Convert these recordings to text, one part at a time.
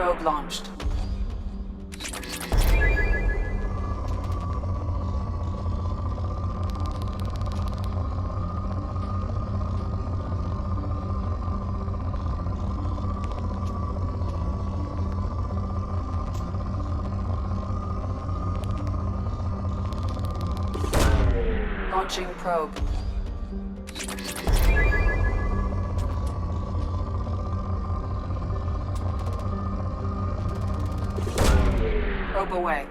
Probe launched. Launching probe. Probe away.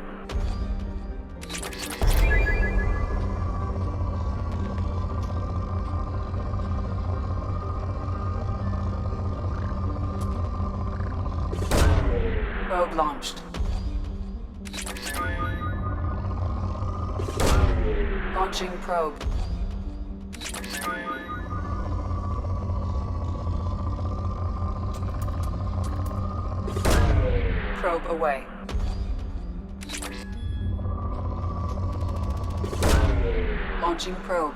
Probe launched. Launching probe. Probe away. Launching probe.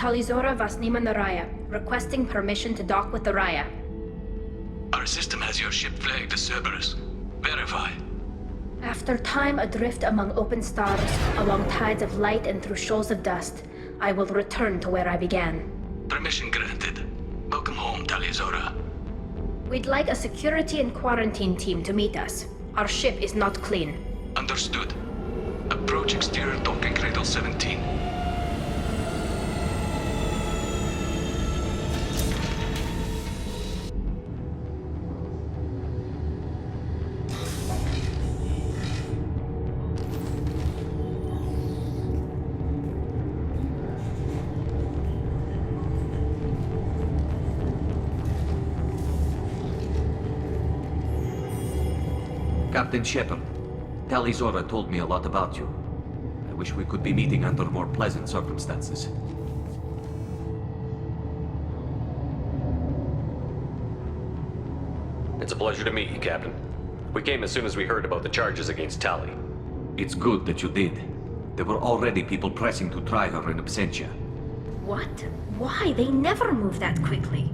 Tali.Zora Vasnima Naraya, requesting permission to dock with the Raya. Our system has your ship flagged as Cerberus. Verify. After time adrift among open stars, along tides of light and through shoals of dust, I will return to where I began. Permission granted. Welcome home, Tali.Zora. We'd like a security and quarantine team to meet us. Our ship is not clean. Understood. Approach exterior docking cradle 17. Captain Shepard. Tali-Zora told me a lot about you. I wish we could be meeting under more pleasant circumstances. It's a pleasure to meet you, Captain. We came as soon as we heard about the charges against Tali. It's good that you did. There were already people pressing to try her in absentia. What? Why? They never move that quickly.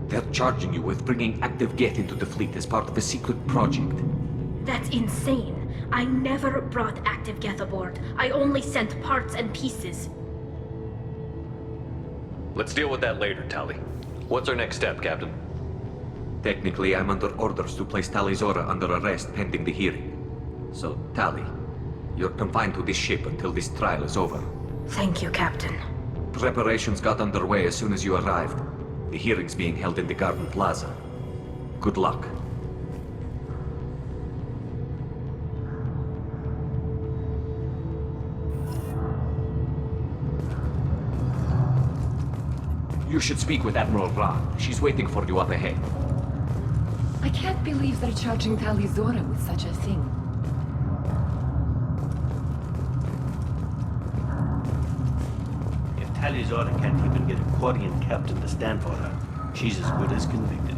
They're charging you with bringing active Geth into the fleet as part of a secret project. That's insane. I never brought active Geth aboard. I only sent parts and pieces. Let's deal with that later, Tali. What's our next step, Captain? Technically, I'm under orders to place Tali-Zora under arrest pending the hearing. So, Tali, you're confined to this ship until this trial is over. Thank you, Captain. Preparations got underway as soon as you arrived. The hearing's being held in the Garden Plaza. Good luck. You should speak with Admiral Ra. She's waiting for you up ahead. I can't believe they're charging Tali-Zora with such a thing. If Tali-Zora can't even get a Quarian captain to stand for her, she's as good as convicted.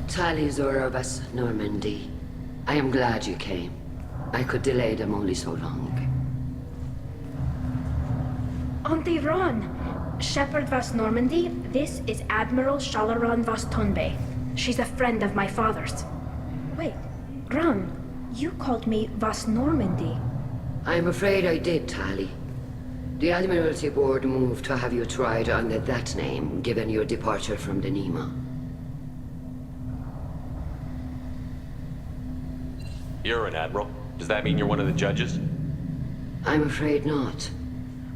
Tali-Zora of Normandy. I am glad you came. I could delay them only so long. Auntie Ron! Shepard Vas Normandy, this is Admiral Shalaron Vas Tonbe. She's a friend of my father's. Wait, Ron, you called me Vas Normandy. I'm afraid I did, Tali. The Admiralty Board moved to have you tried under that name, given your departure from the Nima. You're an admiral. Does that mean you're one of the judges? I'm afraid not.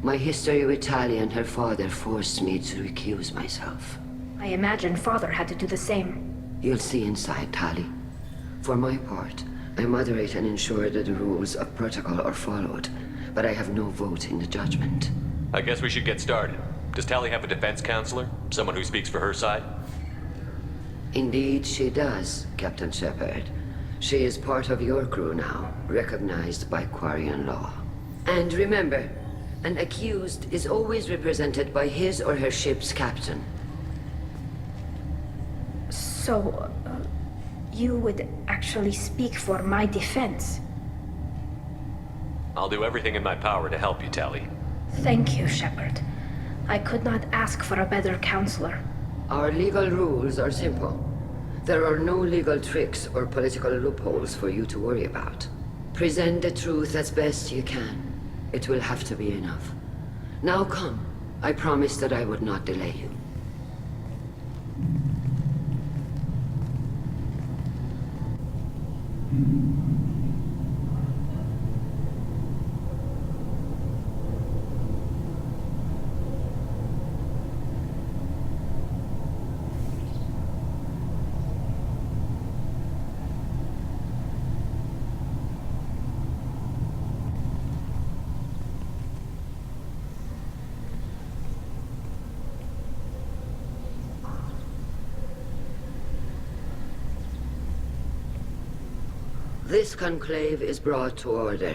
My history with Tali and her father forced me to recuse myself. I imagine father had to do the same. You'll see inside, Tali. For my part, I moderate and ensure that the rules of protocol are followed, but I have no vote in the judgment. I guess we should get started. Does Tali have a defense counselor? Someone who speaks for her side? Indeed, she does, Captain Shepard. She is part of your crew now, recognized by Quarian law. And remember, an accused is always represented by his or her ship's captain. So, you would actually speak for my defense? I'll do everything in my power to help you, Tali. Thank you, Shepard. I could not ask for a better counselor. Our legal rules are simple. There are no legal tricks or political loopholes for you to worry about. Present the truth as best you can. It will have to be enough. Now come. I promised that I would not delay you. This conclave is brought to order.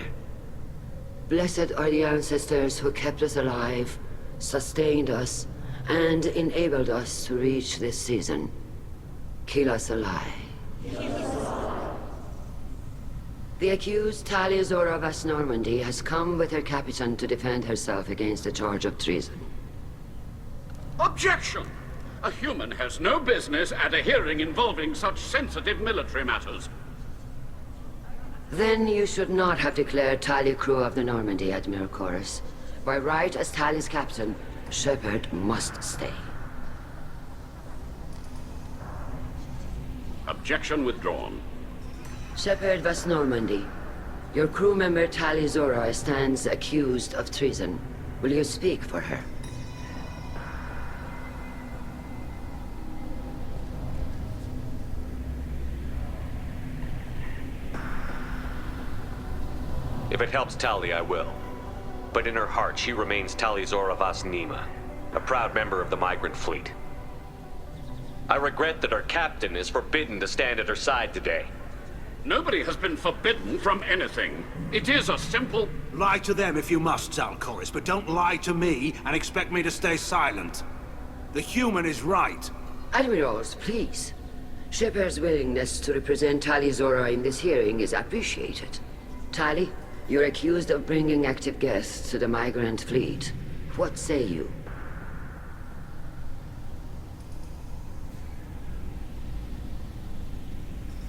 Blessed are the ancestors who kept us alive, sustained us, and enabled us to reach this season. Kill us alive. The accused Tali-Zora Vas Normandy has come with her captain to defend herself against a charge of treason. Objection! A human has no business at a hearing involving such sensitive military matters. Then you should not have declared Tali crew of the Normandy, Admiral Chorus. By right as Tali's captain, Shepard must stay. Objection withdrawn. Shepard Vas Normandy, your crew member Tali-Zora stands accused of treason. Will you speak for her? it helps Tali, I will. But in her heart, she remains Tali-Zora Vas Nima, a proud member of the migrant fleet. I regret that our captain is forbidden to stand at her side today. Nobody has been forbidden from anything. It is a simple... Lie to them if you must, Zalcoris, but don't lie to me and expect me to stay silent. The human is right. Admirals, please. Shepard's willingness to represent Tali-Zora in this hearing is appreciated. Tali, you're accused of bringing active guests to the migrant fleet. What say you?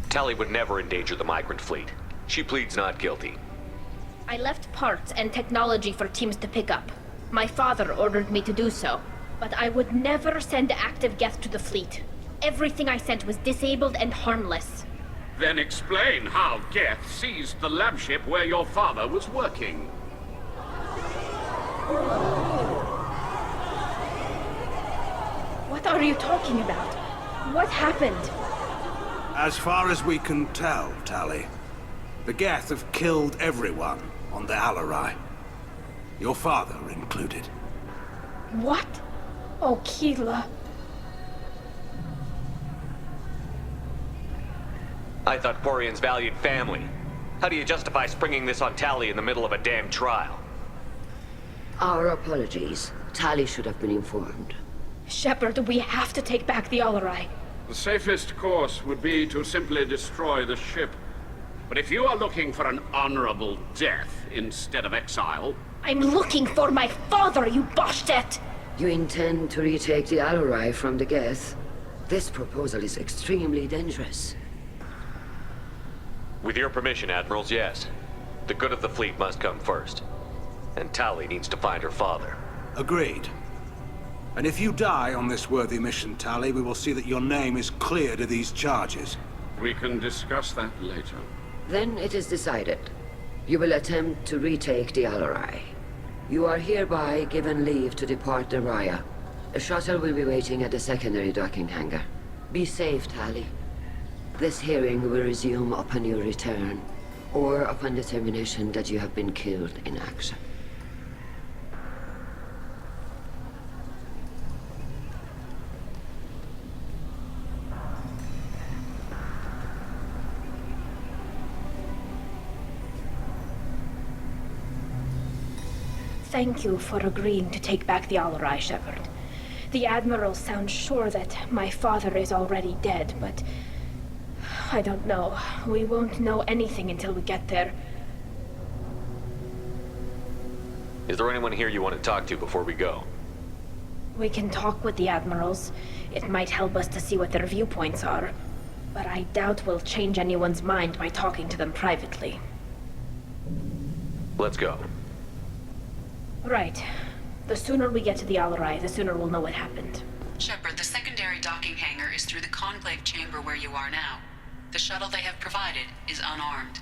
Tali would never endanger the migrant fleet. She pleads not guilty. I left parts and technology for teams to pick up. My father ordered me to do so, but I would never send active guests to the fleet. Everything I sent was disabled and harmless. Then explain how Geth seized the lab ship where your father was working. What are you talking about? What happened? As far as we can tell, Tali, the Geth have killed everyone on the Alarai. Your father included. What? Oh, Keela. I thought Porian's valued family. How do you justify springing this on Tali in the middle of a damn trial? Our apologies. Tali should have been informed. Shepard, we have to take back the Alarai. The safest course would be to simply destroy the ship. But if you are looking for an honorable death instead of exile... I'm looking for my father, you bastet! You intend to retake the Alarai from the Geth? This proposal is extremely dangerous. With your permission, Admirals, yes. The good of the fleet must come first. And Tali needs to find her father. Agreed. And if you die on this worthy mission, Tali, we will see that your name is cleared of these charges. We can discuss that later. Then it is decided. You will attempt to retake the Alarai. You are hereby given leave to depart the Raya. A shuttle will be waiting at the secondary docking hangar. Be safe, Tali. This hearing will resume upon your return, or upon determination that you have been killed in action. Thank you for agreeing to take back the Alarai, Shepard. The Admiral sounds sure that my father is already dead, but... I don't know. We won't know anything until we get there. Is there anyone here you want to talk to before we go? We can talk with the Admirals. It might help us to see what their viewpoints are. But I doubt we'll change anyone's mind by talking to them privately. Let's go. Right. The sooner we get to the Alarai, the sooner we'll know what happened. Shepard, the secondary docking hangar is through the conclave chamber where you are now. The shuttle they have provided is unarmed.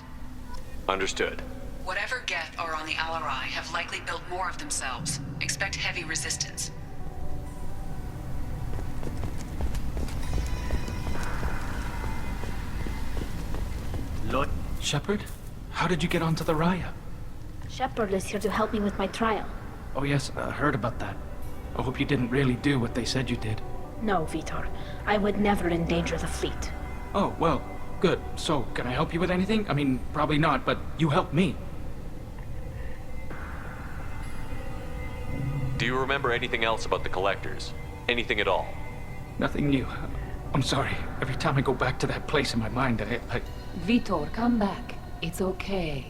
Understood. Whatever Geth are on the Alarai have likely built more of themselves. Expect heavy resistance. Lord Shepard? How did you get onto the Raya? Shepard is here to help me with my trial. Oh yes, I heard about that. I hope you didn't really do what they said you did. No, Vitor. I would never endanger the fleet. Oh, well, good. So, can I help you with anything? I mean, probably not, but you helped me. Do you remember anything else about the Collectors? Anything at all? Nothing new. I'm sorry. Every time I go back to that place in my mind, I Vitor, come back. It's okay.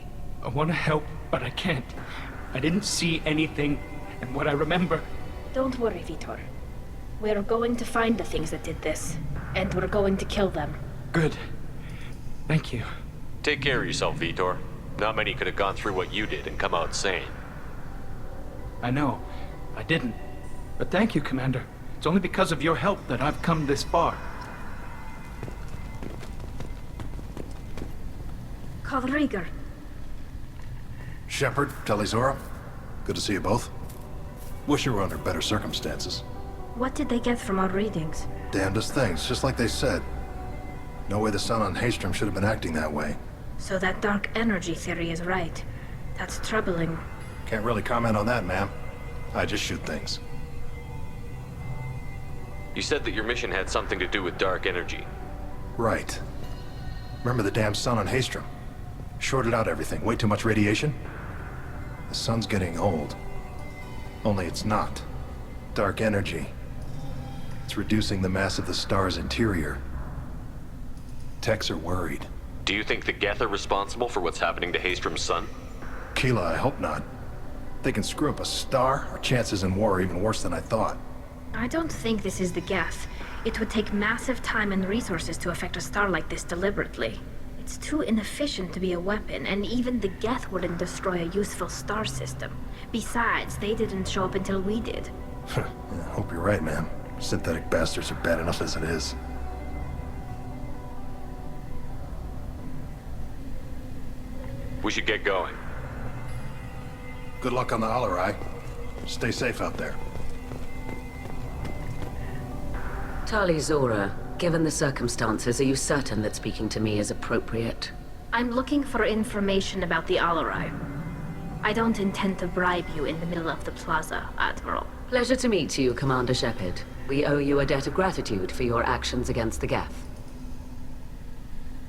want to help, but I can't. I didn't see anything, and what I remember... Don't worry, Vitor. We're going to find the things that did this, and we're going to kill them. Good. Thank you. Take care of yourself, Vitor. Not many could have gone through what you did and come out sane. I know. I didn't. But thank you, Commander. It's only because of your help that I've come this far. Rieger. Shepard, Tali-Zora, good to see you both. Wish you were under better circumstances. What did they get from our readings? Damnedest things, just like they said. No way the sun on Haystrom should have been acting that way. So that dark energy theory is right. That's troubling. Can't really comment on that, ma'am. I just shoot things. You said that your mission had something to do with dark energy. Right. Remember the damn sun on Haystrom? Shorted out everything. Way too much radiation? The sun's getting old. Only it's not. Dark energy. It's reducing the mass of the star's interior. Techs are worried. Do you think the Geth are responsible for what's happening to Haystrom's sun? Keela, I hope not. They can screw up a star. Our chances in war are even worse than I thought. I don't think this is the Geth. It would take massive time and resources to affect a star like this deliberately. It's too inefficient to be a weapon, and even the Geth wouldn't destroy a useful star system. Besides, they didn't show up until we did. Yeah, I hope you're right, man. Synthetic bastards are bad enough as it is. We should get going. Good luck on the Alarai. Stay safe out there. Tali-Zora, given the circumstances, are you certain that speaking to me is appropriate? I'm looking for information about the Alarai. I don't intend to bribe you in the middle of the plaza, Admiral. Pleasure to meet you, Commander Shepard. We owe you a debt of gratitude for your actions against the Geth.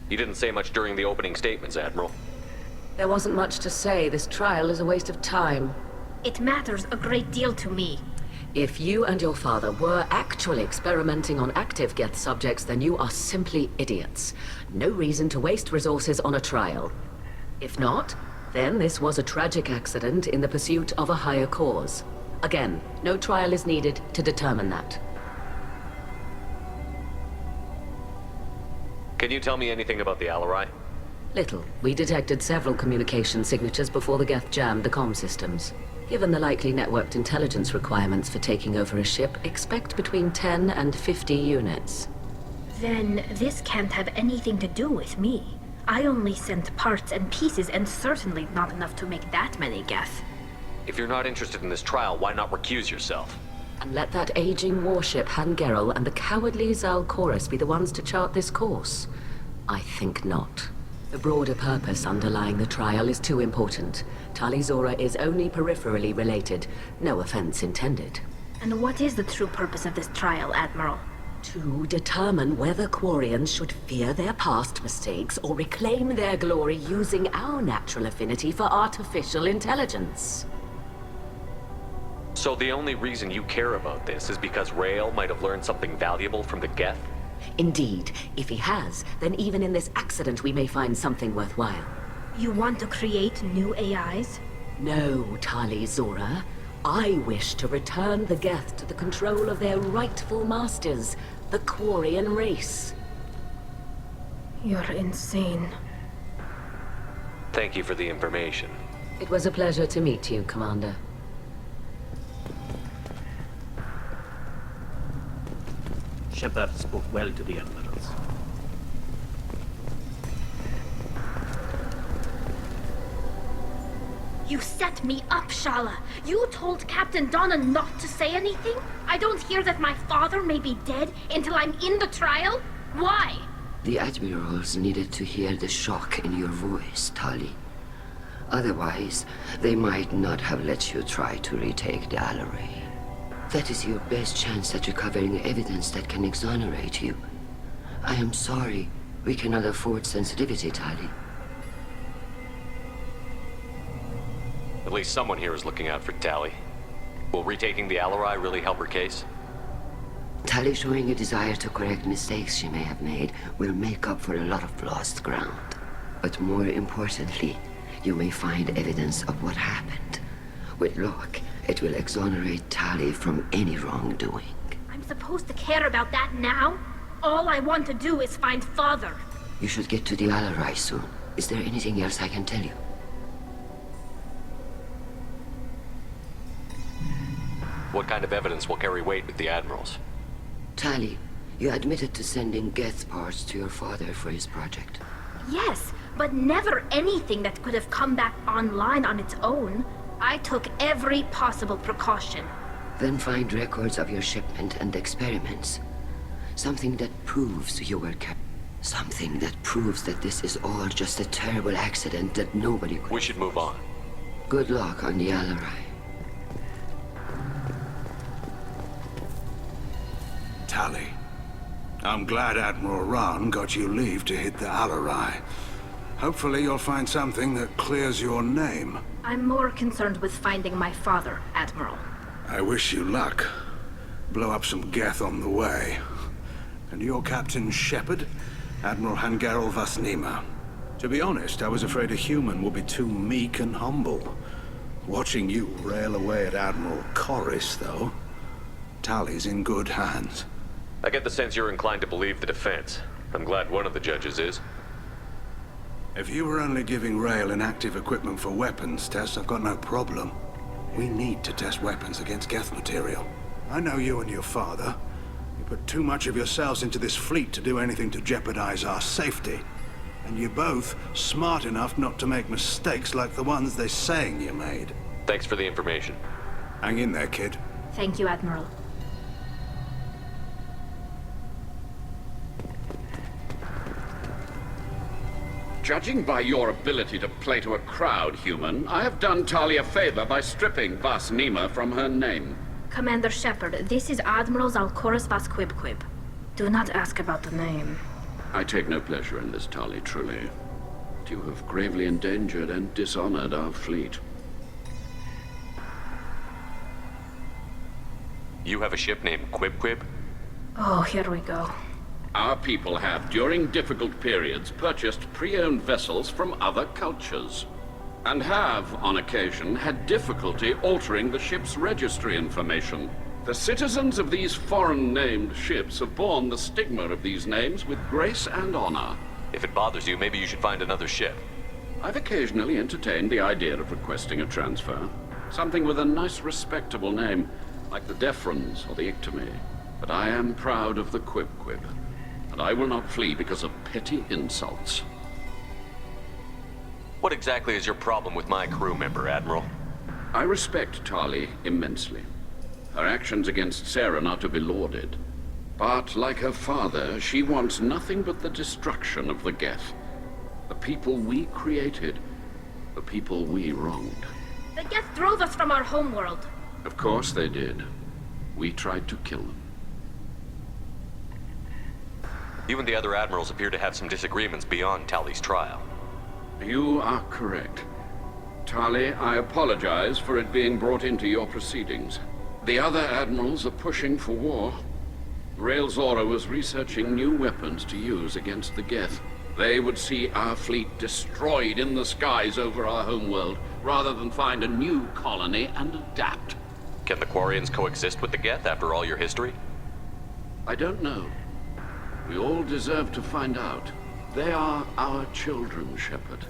You didn't say much during the opening statements, Admiral. There wasn't much to say. This trial is a waste of time. It matters a great deal to me. If you and your father were actually experimenting on active Geth subjects, then you are simply idiots. No reason to waste resources on a trial. If not, then this was a tragic accident in the pursuit of a higher cause. Again, no trial is needed to determine that. Can you tell me anything about the Alarai? Little. We detected several communication signatures before the Geth jammed the comm systems. Given the likely networked intelligence requirements for taking over a ship, expect between 10 and 50 units. Then this can't have anything to do with me. I only sent parts and pieces, and certainly not enough to make that many Geth. If you're not interested in this trial, why not recuse yourself? And let that aging warship Han-Gerrel and the cowardly Zal Chorus be the ones to chart this course? I think not. The broader purpose underlying the trial is too important. Tali-Zora is only peripherally related. No offense intended. And what is the true purpose of this trial, Admiral? To determine whether Quarians should fear their past mistakes or reclaim their glory using our natural affinity for artificial intelligence. So the only reason you care about this is because Rael might have learned something valuable from the Geth? Indeed. If he has, then even in this accident we may find something worthwhile. You want to create new AIs? No, Tali-Zora. I wish to return the Geth to the control of their rightful masters, the Quarian race. You're insane. Thank you for the information. It was a pleasure to meet you, Commander. Shepard spoke well to the admirals. You set me up, Shala. You told Captain Donna not to say anything? I don't hear that my father may be dead until I'm in the trial? Why? The admirals needed to hear the shock in your voice, Tali. Otherwise, they might not have let you try to retake the Alarai. That is your best chance at recovering evidence that can exonerate you. I am sorry. We cannot afford sensitivity, Tali. At least someone here is looking out for Tali. Will retaking the Alarai really help her case? Tali showing a desire to correct mistakes she may have made will make up for a lot of lost ground. But more importantly, you may find evidence of what happened. With luck, it will exonerate Tali from any wrongdoing. I'm supposed to care about that now? All I want to do is find Father. You should get to the Alarai soon. Is there anything else I can tell you? What kind of evidence will carry weight with the admirals? Tali, you admitted to sending Geth parts to your father for his project. Yes, but never anything that could have come back online on its own. I took every possible precaution. Then find records of your shipment and experiments. Something that proves you were Something that proves that this is all just a terrible accident that nobody could... We should move on. Good luck on the Alarai. Tali, I'm glad Admiral Rahn got you leave to hit the Alarai. Hopefully you'll find something that clears your name. I'm more concerned with finding my father, Admiral. I wish you luck. Blow up some Geth on the way. And your Captain Shepard? Admiral Hangarel Vasnima. To be honest, I was afraid a human would be too meek and humble. Watching you rail away at Admiral Corris, though, Tali's in good hands. I get the sense you're inclined to believe the defense. I'm glad one of the judges is. If you were only giving Rail inactive equipment for weapons tests, I've got no problem. We need to test weapons against Geth material. I know you and your father. You put too much of yourselves into this fleet to do anything to jeopardize our safety. And you're both smart enough not to make mistakes like the ones they're saying you made. Thanks for the information. Hang in there, kid. Thank you, Admiral. Judging by your ability to play to a crowd, human, I have done Tali a favor by stripping Vasnima from her name. Commander Shepard, this is Admiral Zalkoris Vasquibquib. Do not ask about the name. I take no pleasure in this, Tali, truly. But you have gravely endangered and dishonored our fleet. You have a ship named Quib? Oh, here we go. Our people have, during difficult periods, purchased pre-owned vessels from other cultures, and have, on occasion, had difficulty altering the ship's registry information. The citizens of these foreign-named ships have borne the stigma of these names with grace and honor. If it bothers you, maybe you should find another ship. I've occasionally entertained the idea of requesting a transfer. Something with a nice, respectable name, like the Defrons or the Ictomy. But I am proud of the Quib, and I will not flee because of petty insults. What exactly is your problem with my crew member, Admiral? I respect Tali immensely. Her actions against Saren are to be lauded. But, like her father, she wants nothing but the destruction of the Geth. The people we created, the people we wronged. The Geth drove us from our homeworld. Of course they did. We tried to kill them. You and the other admirals appear to have some disagreements beyond Tali's trial. You are correct. Tali, I apologize for it being brought into your proceedings. The other admirals are pushing for war. Rail Zora was researching new weapons to use against the Geth. They would see our fleet destroyed in the skies over our homeworld, rather than find a new colony and adapt. Can the Quarians coexist with the Geth after all your history? I don't know. We all deserve to find out. They are our children, Shepard.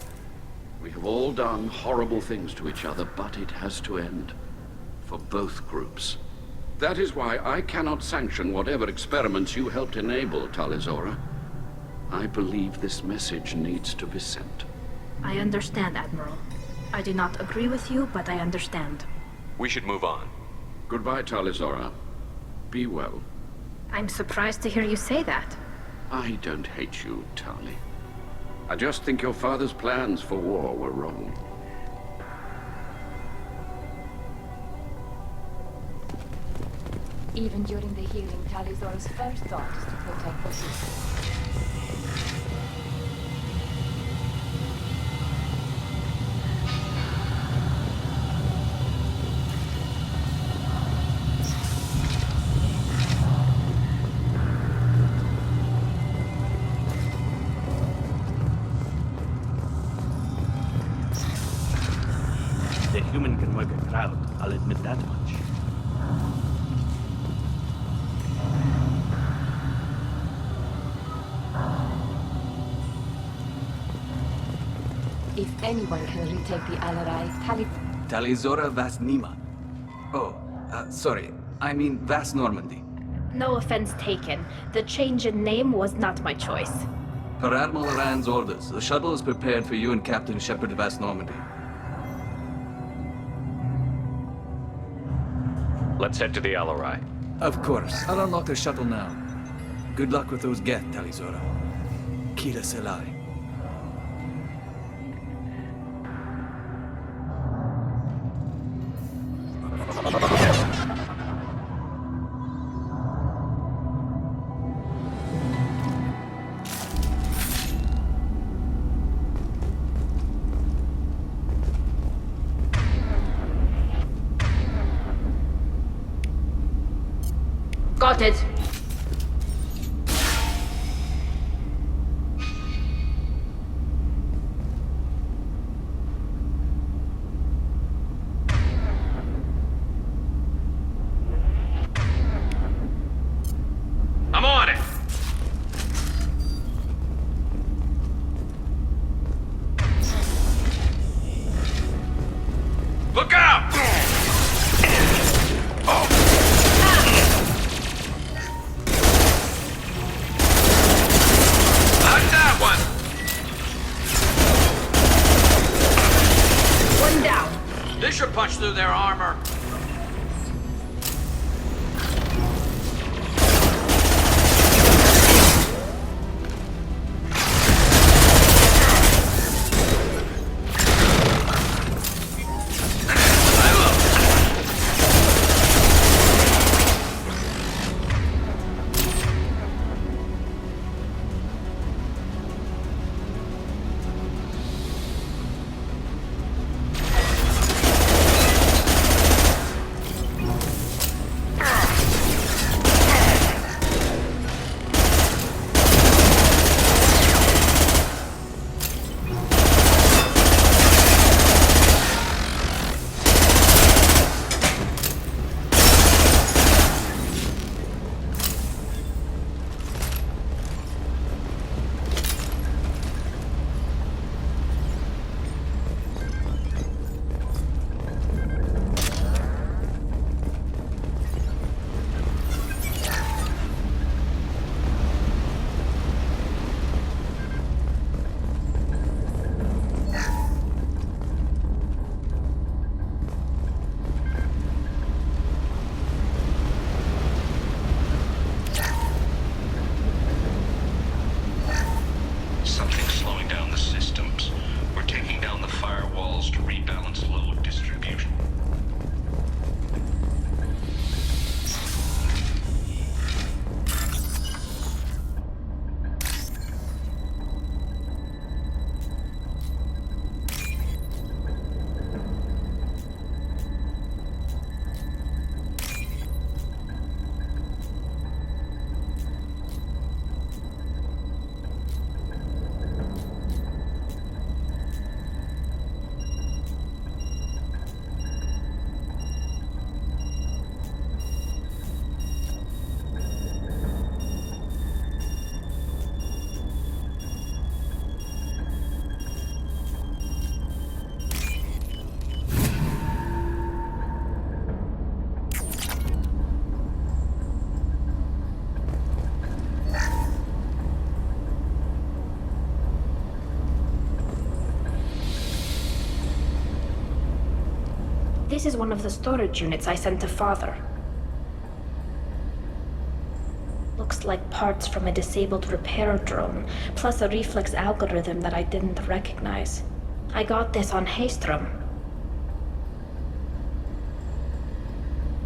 We have all done horrible things to each other, but it has to end. For both groups. That is why I cannot sanction whatever experiments you helped enable, Tali-Zora. I believe this message needs to be sent. I understand, Admiral. I do not agree with you, but I understand. We should move on. Goodbye, Tali-Zora. Be well. I'm surprised to hear you say that. I don't hate you, Tali. I just think your father's plans for war were wrong. Even during the healing, Tali-Zora's first thought is to protect the people. The human can work a crowd, I'll admit that much. If anyone can retake the Alarai, Tali-Zora Vasnima. Oh, sorry. I mean Vas Normandy. No offense taken. The change in name was not my choice. Per Admiral Rand's orders, the shuttle is prepared for you and Captain Shepard Vas Normandy. Let's head to the Alarai. Of course. I'll unlock the shuttle now. Good luck with those Geth, Tali-Zora. Kila Selai. Got it. I'm on it! Look out! How's that one? One down. This should punch through their armor. Something's slowing down the systems. We're taking down the firewalls to rebalance load distribution. This is one of the storage units I sent to Father. Looks like parts from a disabled repair drone, plus a reflex algorithm that I didn't recognize. I got this on Haystrom.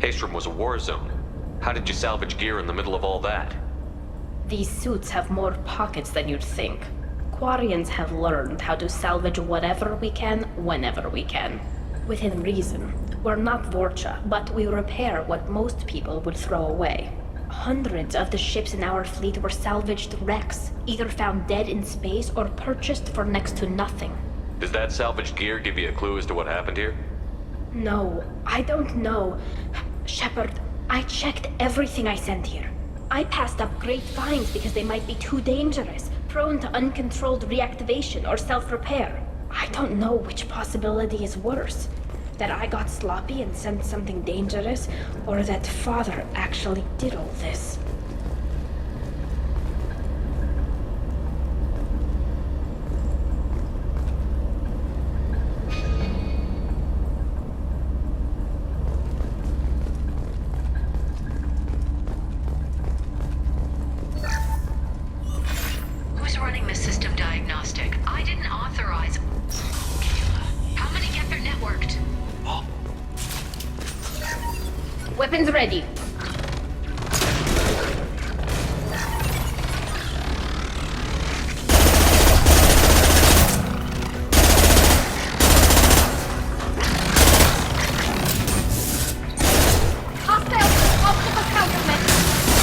Haystrom was a war zone. How did you salvage gear in the middle of all that? These suits have more pockets than you'd think. Quarians have learned how to salvage whatever we can, whenever we can. Within reason. We're not Vorcha, but we repair what most people would throw away. Hundreds of the ships in our fleet were salvaged wrecks, either found dead in space or purchased for next to nothing. Does that salvaged gear give you a clue as to what happened here? No, I don't know. Shepard, I checked everything I sent here. I passed up great finds because they might be too dangerous, prone to uncontrolled reactivation or self-repair. I don't know which possibility is worse. That I got sloppy and sent something dangerous, or that Father actually did all this. Who's running the system diagnostic? I didn't authorize. How many get their networked? Weapons ready. Hostile optical countermeasures.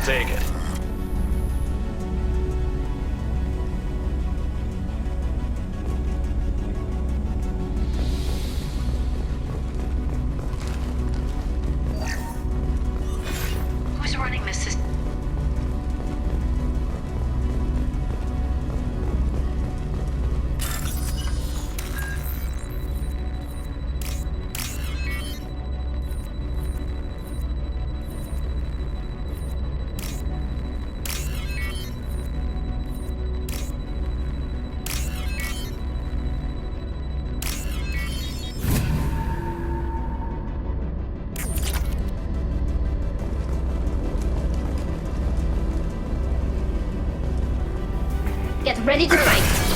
take it. Who's running this system? Get ready to fight!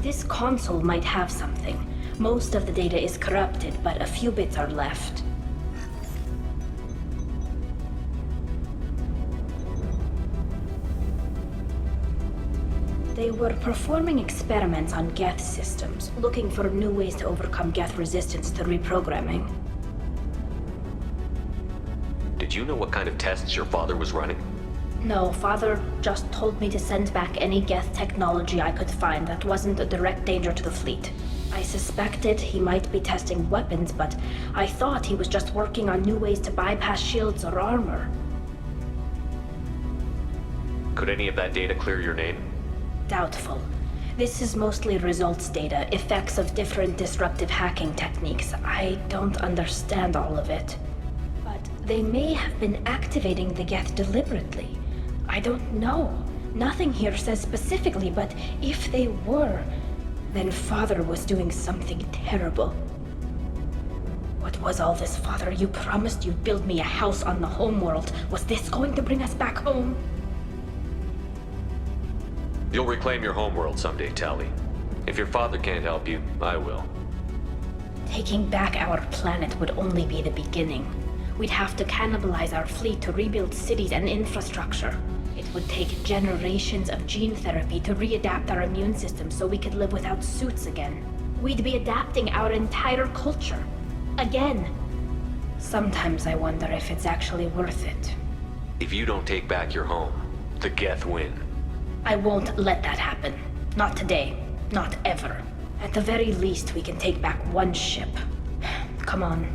This console might have something. Most of the data is corrupted, but a few bits are left. They were performing experiments on Geth systems, looking for new ways to overcome Geth resistance to reprogramming. Did you know what kind of tests your father was running? No, Father just told me to send back any Geth technology I could find that wasn't a direct danger to the fleet. I suspected he might be testing weapons, but I thought he was just working on new ways to bypass shields or armor. Could any of that data clear your name? Doubtful. This is mostly results data, effects of different disruptive hacking techniques. I don't understand all of it. But they may have been activating the Geth deliberately. I don't know. Nothing here says specifically, but if they were, then Father was doing something terrible. What was all this, Father? You promised you'd build me a house on the homeworld. Was this going to bring us back home? You'll reclaim your homeworld someday, Tali. If your father can't help you, I will. Taking back our planet would only be the beginning. We'd have to cannibalize our fleet to rebuild cities and infrastructure. It would take generations of gene therapy to readapt our immune system so we could live without suits again. We'd be adapting our entire culture. Again. Sometimes I wonder if it's actually worth it. If you don't take back your home, the Geth win. I won't let that happen. Not today. Not ever. At the very least, we can take back one ship. Come on.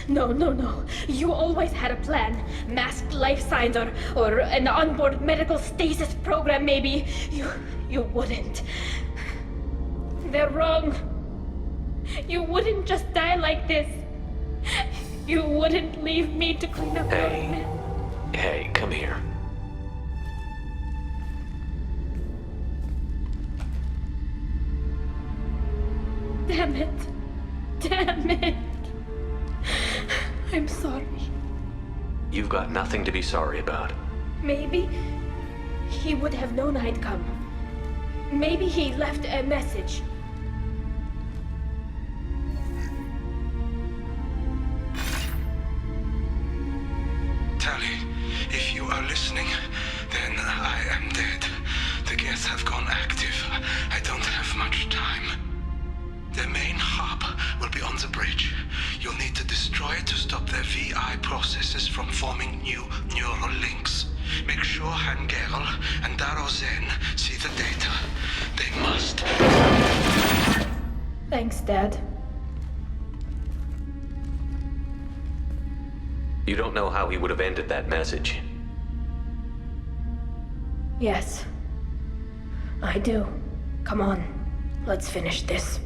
No. You always had a plan. Masked life signs or an onboard medical stasis program, maybe. You wouldn't. They're wrong. You wouldn't just die like this. You wouldn't leave me to clean up your mess. Hey, come here. Damn it. I'm sorry. You've got nothing to be sorry about. Maybe he would have known I'd come. Maybe he left a message. Tali, if you are listening, then I am dead. The Geth have gone active. I don't have much time. The main hub will be on the bridge. You'll need to destroy it to stop their VI processes from forming new neural links. Make sure Hangerl and Darozen see the data. They must. Thanks, Dad. You don't know how he would have ended that message. Yes. I do. Come on. Let's finish this.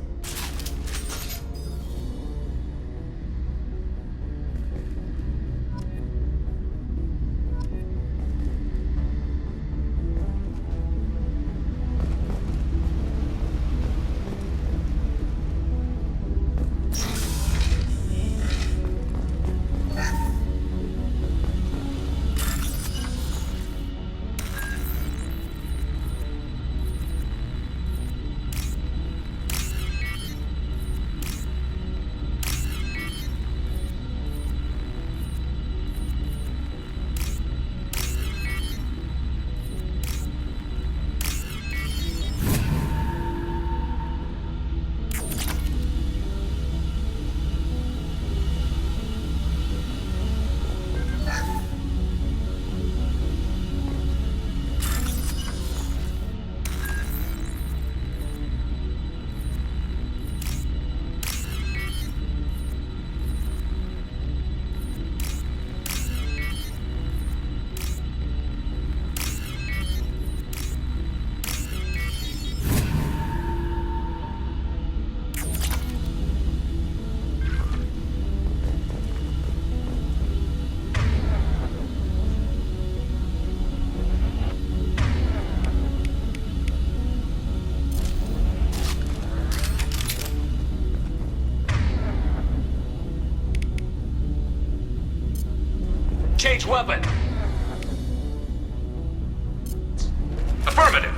Engage weapon. Affirmative.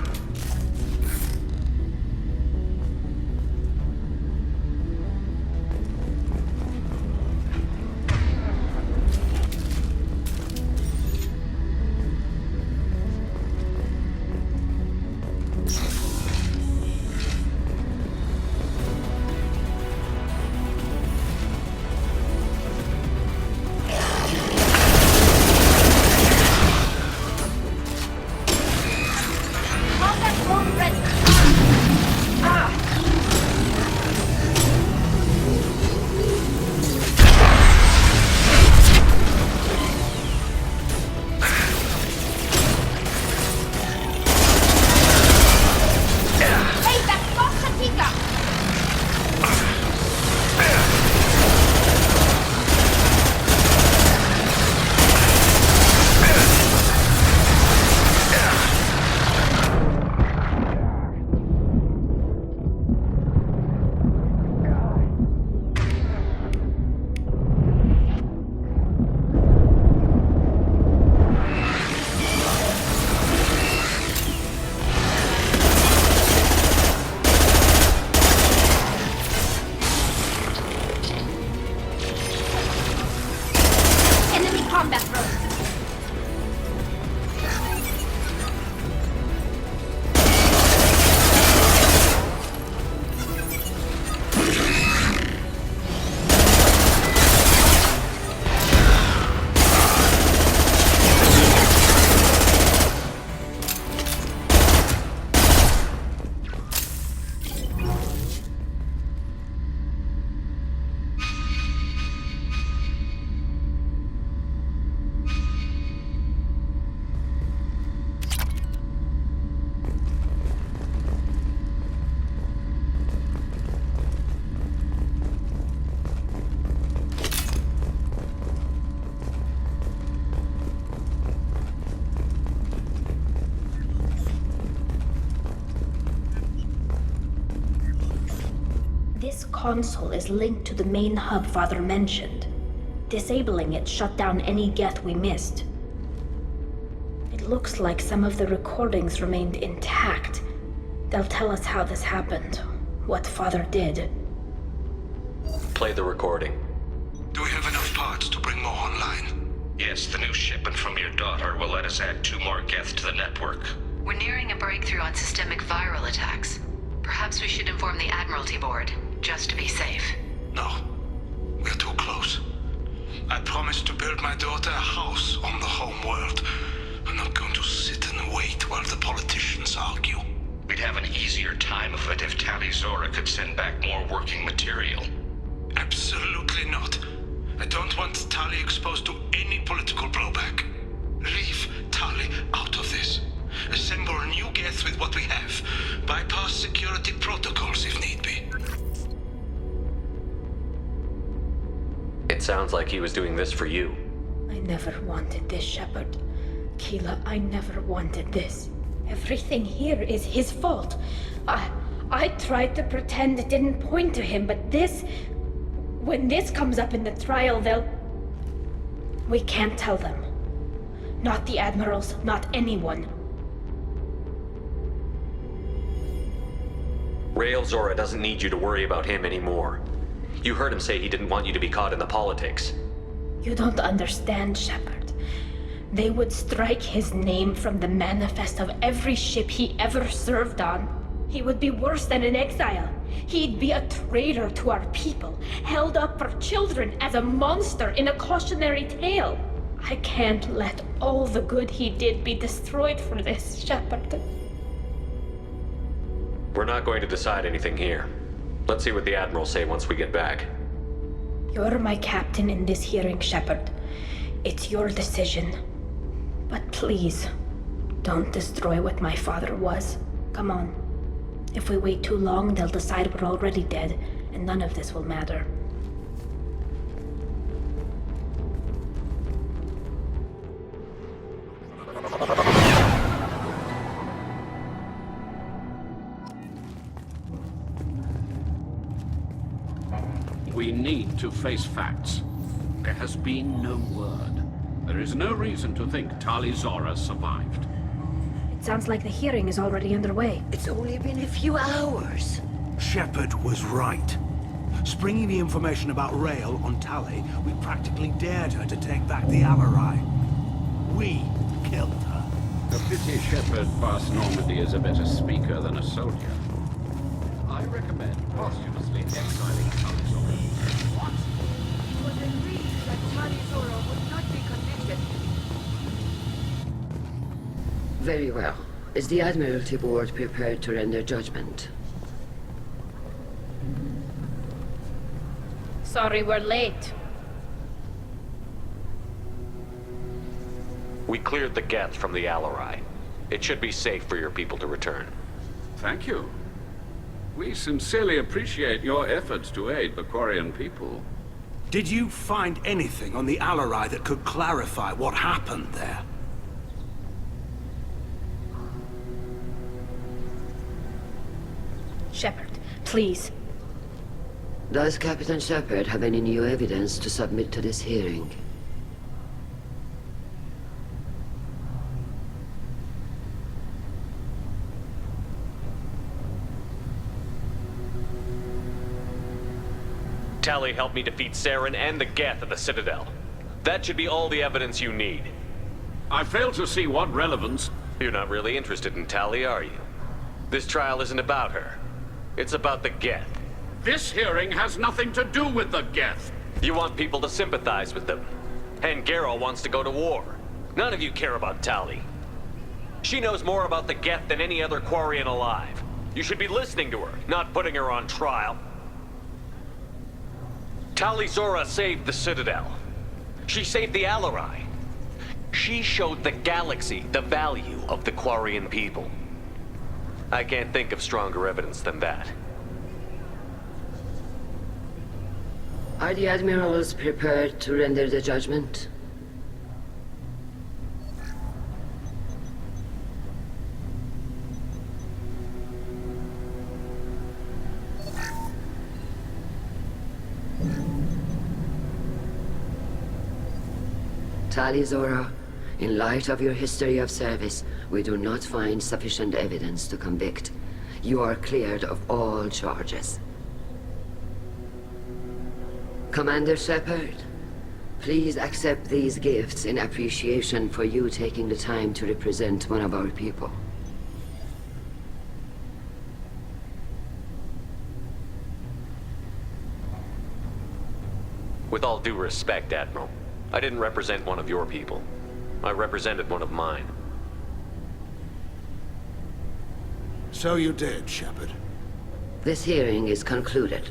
This console is linked to the main hub Father mentioned. Disabling it shut down any Geth we missed. It looks like some of the recordings remained intact. They'll tell us how this happened, what Father did. Play the recording. Do we have enough parts to bring more online? Yes, the new shipment from your daughter will let us add 2 more Geth to the network. We're nearing a breakthrough on systemic viral attacks. Perhaps we should inform the Admiralty Board, just to be safe. No. We're too close. I promised to build my daughter a house on the home world. I'm not going to sit and wait while the politicians argue. We'd have an easier time of it if Tali-Zora could send back more working material. Absolutely not. I don't want Tali exposed to any political blowback. Leave Tali out of this. Assemble new Geth with what we have. Bypass security protocols if need be. It sounds like he was doing this for you. I never wanted this, Shepard. Keela, I never wanted this. Everything here is his fault. I tried to pretend it didn't point to him, but this... When this comes up in the trial, they'll... We can't tell them. Not the Admirals, not anyone. Rael Zora doesn't need you to worry about him anymore. You heard him say he didn't want you to be caught in the politics. You don't understand, Shepard. They would strike his name from the manifest of every ship he ever served on. He would be worse than an exile. He'd be a traitor to our people, held up for children as a monster in a cautionary tale. I can't let all the good he did be destroyed for this, Shepard. We're not going to decide anything here. Let's see what the Admirals say once we get back. You're my captain in this hearing, Shepard. It's your decision. But please, don't destroy what my father was. Come on. If we wait too long, they'll decide we're already dead, and none of this will matter. We need to face facts. There has been no word. There is no reason to think Tali-Zora survived. It sounds like the hearing is already underway. It's only been a few hours. Shepard was right. Springing the information about Rael on Tali, we practically dared her to take back the Alarai. We killed her. A pity Shepard Vass Normandy is a better speaker than a soldier. I recommend posthumously exiling Tali-Zora. What? It was agreed that Tali-Zora would not be convicted. Very well. Is the Admiralty Board prepared to render judgment? Sorry we're late. We cleared the Geth from the Alarai. It should be safe for your people to return. Thank you. We sincerely appreciate your efforts to aid the Quarian people. Did you find anything on the Alarai that could clarify what happened there? Shepard, please. Does Captain Shepard have any new evidence to submit to this hearing? Tali helped me defeat Saren and the Geth at the Citadel. That should be all the evidence you need. I fail to see what relevance... You're not really interested in Tali, are you? This trial isn't about her. It's about the Geth. This hearing has nothing to do with the Geth. You want people to sympathize with them. And Garrow wants to go to war. None of you care about Tali. She knows more about the Geth than any other Quarian alive. You should be listening to her, not putting her on trial. Tali-Zora saved the Citadel. She saved the Alarai. She showed the galaxy the value of the Quarian people. I can't think of stronger evidence than that. Are the admirals prepared to render the judgment? Tali-Zora, in light of your history of service, we do not find sufficient evidence to convict. You are cleared of all charges. Commander Shepard, please accept these gifts in appreciation for you taking the time to represent one of our people. With all due respect, Admiral, I didn't represent one of your people. I represented one of mine. So you did, Shepard. This hearing is concluded.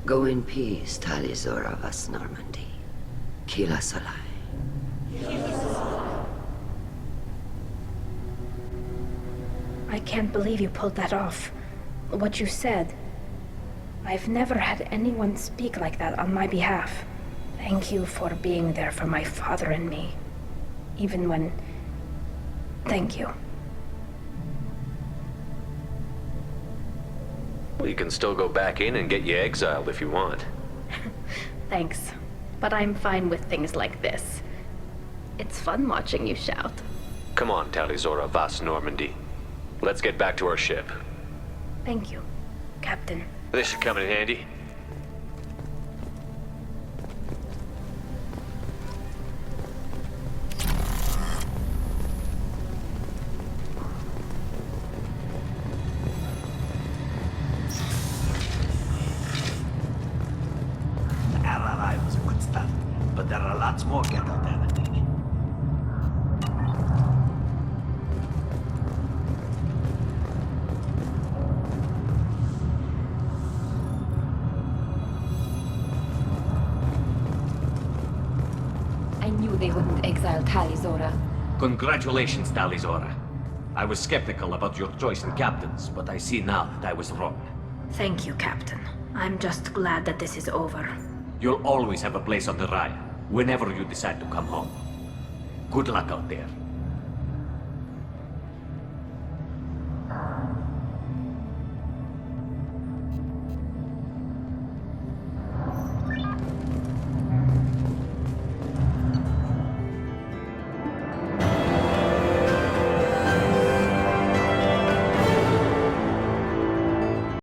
Go in peace, Tali-Zora Vass Normandy. Kila Solai. I can't believe you pulled that off. What you said. I've never had anyone speak like that on my behalf. Thank you for being there for my father and me. Even when... Thank you. Well, you can still go back in and get you exiled if you want. Thanks. But I'm fine with things like this. It's fun watching you shout. Come on, Tali-Zora Vass Normandy. Let's get back to our ship. Thank you, Captain. This should come in handy. Was a good start, but there are lots more Geth out there, I think. I knew they wouldn't exile Tali-Zora. Congratulations, Tali-Zora. I was skeptical about your choice in captains, but I see now that I was wrong. Thank you, Captain. I'm just glad that this is over. You'll always have a place on the Raya, whenever you decide to come home. Good luck out there.